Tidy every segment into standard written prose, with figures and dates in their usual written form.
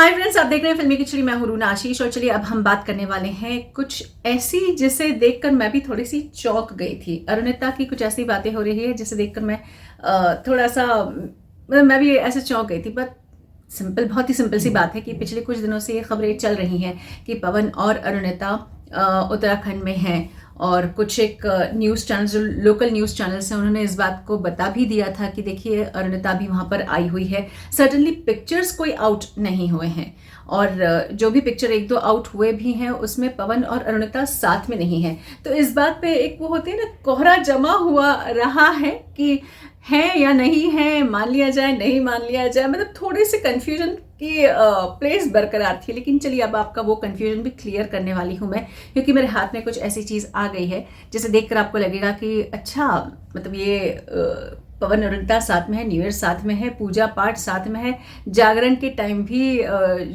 Hi friends, आप देख रहे हैं फिल्मी खिचड़ी। मैं हूं रूना आशीष और चलिए अब हम बात करने वाले हैं कुछ ऐसी जिसे देखकर मैं भी थोड़ी सी चौंक गई थी। अरुणिता की कुछ ऐसी बातें हो रही है जिसे देखकर मैं थोड़ा सा मतलब मैं भी ऐसे चौंक गई थी। बट सिंपल, बहुत ही सिंपल सी बात है कि पिछले कुछ दिनों से ये खबरें चल रही हैं कि पवन और अरुणिता उत्तराखंड में हैं और कुछ एक न्यूज़ चैनल, जो लोकल न्यूज़ चैनल्स हैं, उन्होंने इस बात को बता भी दिया था कि देखिए अरुणिता भी वहाँ पर आई हुई है। सर्टनली पिक्चर्स कोई आउट नहीं हुए हैं और जो भी पिक्चर एक दो आउट हुए भी हैं उसमें पवन और अरुणिता साथ में नहीं है। तो इस बात पे एक वो होती है ना, कोहरा जमा हुआ रहा है कि है या नहीं है, मान लिया जाए नहीं मान लिया जाए। मतलब थोड़ी सी कंफ्यूजन की प्लेस बरकरार थी। लेकिन चलिए अब आपका वो कंफ्यूजन भी क्लियर करने वाली हूँ मैं, क्योंकि मेरे हाथ में कुछ ऐसी चीज़ आ गई है जिसे देखकर आपको लगेगा कि अच्छा, मतलब ये पवन अरुणिता साथ में है, न्यू ईयर साथ में है, पूजा पाठ साथ में है, जागरण के टाइम भी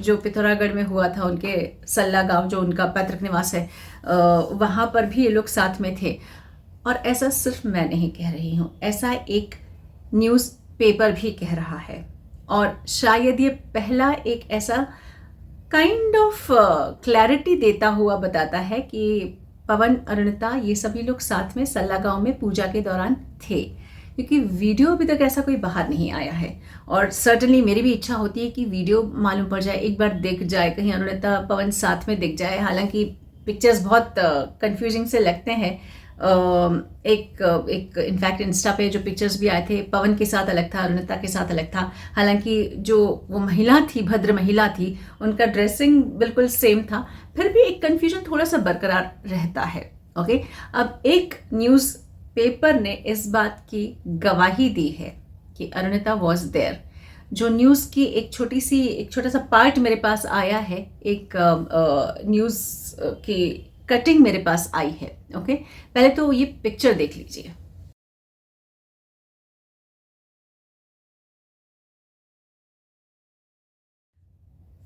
जो पिथौरागढ़ में हुआ था, उनके सल्ला गांव जो उनका पैतृक निवास है, वहाँ पर भी ये लोग साथ में थे। और ऐसा सिर्फ मैं नहीं कह रही हूँ, ऐसा एक न्यूज़ पेपर भी कह रहा है। और शायद ये पहला एक ऐसा काइंड ऑफ क्लैरिटी देता हुआ बताता है कि पवन अरुणिता ये सभी लोग साथ में सल्ला गांव में पूजा के दौरान थे, क्योंकि वीडियो अभी तक ऐसा कोई बाहर नहीं आया है। और सर्टनली मेरी भी इच्छा होती है कि वीडियो मालूम पड़ जाए, एक बार दिख जाए, कहीं अरुणिता पवन साथ में दिख जाए। हालांकि पिक्चर्स बहुत कंफ्यूजिंग से लगते हैं। एक इनफैक्ट इंस्टा पे जो पिक्चर्स भी आए थे, पवन के साथ अलग था, अरुणिता के साथ अलग था। हालांकि जो वो महिला थी, भद्र महिला थी, उनका ड्रेसिंग बिल्कुल सेम था, फिर भी एक कंफ्यूजन थोड़ा सा बरकरार रहता है। ओके, अब एक न्यूज़ पेपर ने इस बात की गवाही दी है कि अरुणिता वॉज देयर। जो न्यूज़ की एक छोटा सा पार्ट मेरे पास आया है, एक न्यूज़ की कटिंग मेरे पास आई है। ओके, पहले तो ये पिक्चर देख लीजिए।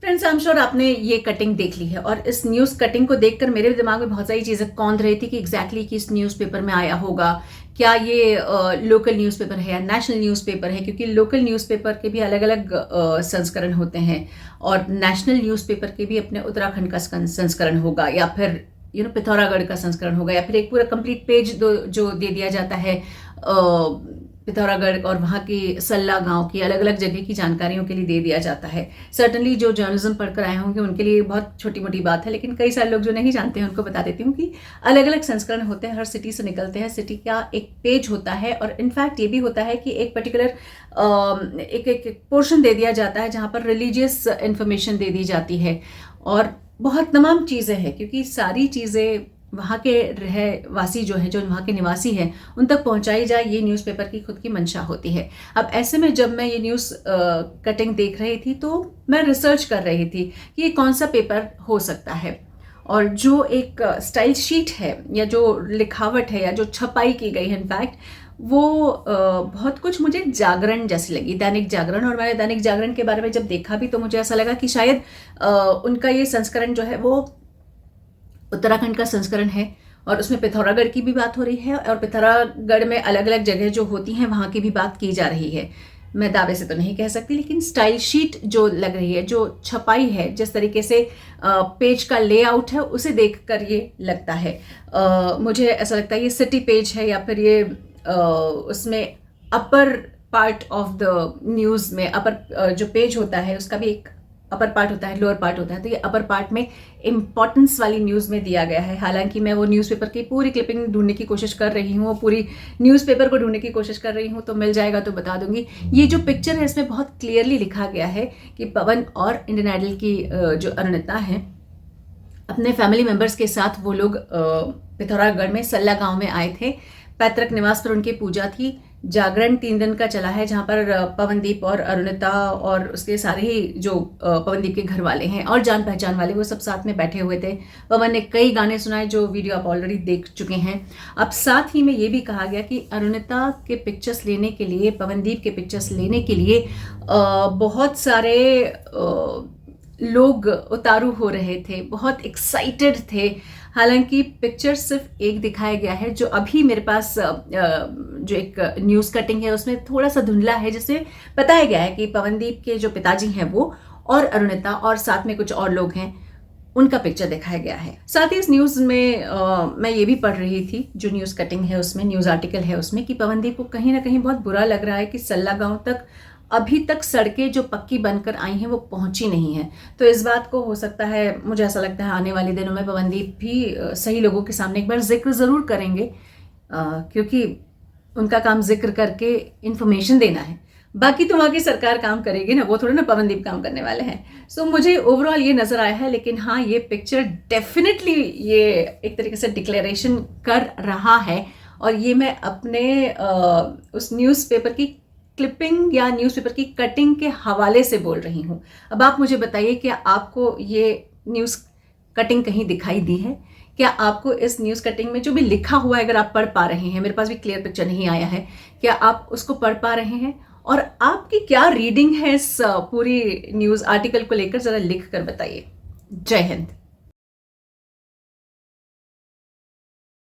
फ्रेंड्स, आई एम श्योर आपने ये कटिंग देख ली है और इस न्यूज़ कटिंग को देखकर मेरे दिमाग में बहुत सारी चीज़ें कौंध रही थी कि एग्जैक्टली कि इस न्यूज़पेपर में आया होगा। क्या ये लोकल न्यूज़पेपर है या नेशनल न्यूज़पेपर है, क्योंकि लोकल न्यूज़पेपर के भी अलग अलग संस्करण होते हैं और नेशनल न्यूज़पेपर के भी अपने उत्तराखंड का संस्करण होगा, या फिर पिथौरागढ़ का संस्करण होगा, या फिर एक पूरा कंप्लीट पेज जो दे दिया जाता है पिथौरागढ़ और वहाँ की सल्ला गांव की अलग अलग जगह की जानकारियों के लिए दे दिया जाता है। सर्टनली जो जर्नलिज्म पढ़कर आए होंगे उनके लिए बहुत छोटी मोटी बात है, लेकिन कई सारे लोग जो नहीं जानते हैं उनको बता देती हूँ कि अलग अलग संस्करण होते हैं, हर सिटी से निकलते हैं, सिटी का एक पेज होता है। और इनफैक्ट ये भी होता है कि एक पर्टिकुलर एक पोर्शन दे दिया जाता है जहाँ पर रिलीजियस इंफॉर्मेशन दे दी जाती है और बहुत तमाम चीज़ें हैं, क्योंकि सारी चीज़ें वहाँ के रहवासी जो हैं, जो वहाँ के निवासी हैं, उन तक पहुँचाई जाए, ये न्यूज़पेपर की खुद की मंशा होती है। अब ऐसे में जब मैं ये न्यूज़ कटिंग देख रही थी तो मैं रिसर्च कर रही थी कि ये कौन सा पेपर हो सकता है। और जो एक स्टाइल शीट है या जो लिखावट है या जो छपाई की गई है, इनफैक्ट वो बहुत कुछ मुझे जागरण जैसी लगी, दैनिक जागरण। और मैंने दैनिक जागरण के बारे में जब देखा भी तो मुझे ऐसा लगा कि शायद उनका ये संस्करण जो है वो उत्तराखंड का संस्करण है और उसमें पिथौरागढ़ की भी बात हो रही है और पिथौरागढ़ में अलग अलग जगह जो होती हैं वहाँ की भी बात की जा रही है। मैं दावे से तो नहीं कह सकती, लेकिन स्टाइल शीट जो लग रही है, जो छपाई है, जिस तरीके से पेज का लेआउट है, उसे देखकर ये लगता है, मुझे ऐसा लगता है ये सिटी पेज है, या फिर ये उसमें upper part of the news में अपर जो पेज होता है उसका भी एक अपर पार्ट होता है, लोअर पार्ट होता है, तो ये अपर पार्ट में इंपॉर्टेंस वाली न्यूज़ में दिया गया है। हालांकि मैं वो न्यूज़पेपर की पूरी क्लिपिंग ढूंढने की कोशिश कर रही हूँ, पूरी न्यूज़पेपर को ढूंढने की कोशिश कर रही हूँ, तो मिल जाएगा तो बता दूंगी। ये जो पिक्चर है इसमें बहुत क्लियरली लिखा गया है कि पवन और इंडियन आइडल की जो अरुणिता हैं, अपने फैमिली मेम्बर्स के साथ वो लोग पिथौरागढ़ में सल्ला गाँव में आए थे। पैतृक निवास पर उनकी पूजा थी। जागरण 3 दिन का चला है, जहाँ पर पवनदीप और अरुणिता और उसके सारे ही जो पवनदीप के घर वाले हैं और जान पहचान वाले, वो सब साथ में बैठे हुए थे। पवन ने कई गाने सुनाए जो वीडियो आप ऑलरेडी देख चुके हैं। अब साथ ही में ये भी कहा गया कि अरुणिता के पिक्चर्स लेने के लिए, पवनदीप के पिक्चर्स लेने के लिए बहुत सारे लोग उतारू हो रहे थे, बहुत एक्साइटेड थे। हालांकि पिक्चर सिर्फ एक दिखाया गया है, जो अभी मेरे पास जो एक न्यूज़ कटिंग है उसमें थोड़ा सा धुंधला है, जिसमें बताया गया है कि पवनदीप के जो पिताजी हैं वो और अरुणिता और साथ में कुछ और लोग हैं, उनका पिक्चर दिखाया गया है। साथ ही इस न्यूज़ में मैं ये भी पढ़ रही थी, जो न्यूज़ कटिंग है उसमें, न्यूज़ आर्टिकल है उसमें, कि पवनदीप को कहीं ना कहीं बहुत बुरा लग रहा है कि सल्ला गांव तक अभी तक सड़कें जो पक्की बनकर आई हैं वो पहुंची नहीं है। तो इस बात को हो सकता है, मुझे ऐसा लगता है आने वाले दिनों में पवनदीप भी सही लोगों के सामने एक बार जिक्र ज़रूर करेंगे, क्योंकि उनका काम जिक्र करके इन्फॉर्मेशन देना है। बाकी तो वहाँ की सरकार काम करेगी ना, वो थोड़ा ना पवनदीप काम करने वाले हैं। सो मुझे ओवरऑल ये नज़र आया है, लेकिन हाँ, ये पिक्चर डेफिनेटली ये एक तरीके से डिक्लेरेशन कर रहा है, और ये मैं अपने उस न्यूज़पेपर की क्लिपिंग या न्यूज़पेपर की कटिंग के हवाले से बोल रही हूँ। अब आप मुझे बताइए, क्या आपको ये न्यूज़ कटिंग कहीं दिखाई दी है? क्या आपको इस न्यूज़ कटिंग में जो भी लिखा हुआ है, अगर आप पढ़ पा रहे हैं, मेरे पास भी क्लियर पिक्चर नहीं आया है, क्या आप उसको पढ़ पा रहे हैं? और आपकी क्या रीडिंग है इस पूरी न्यूज़ आर्टिकल को लेकर, ज़रा लिख कर बताइए। जय हिंद।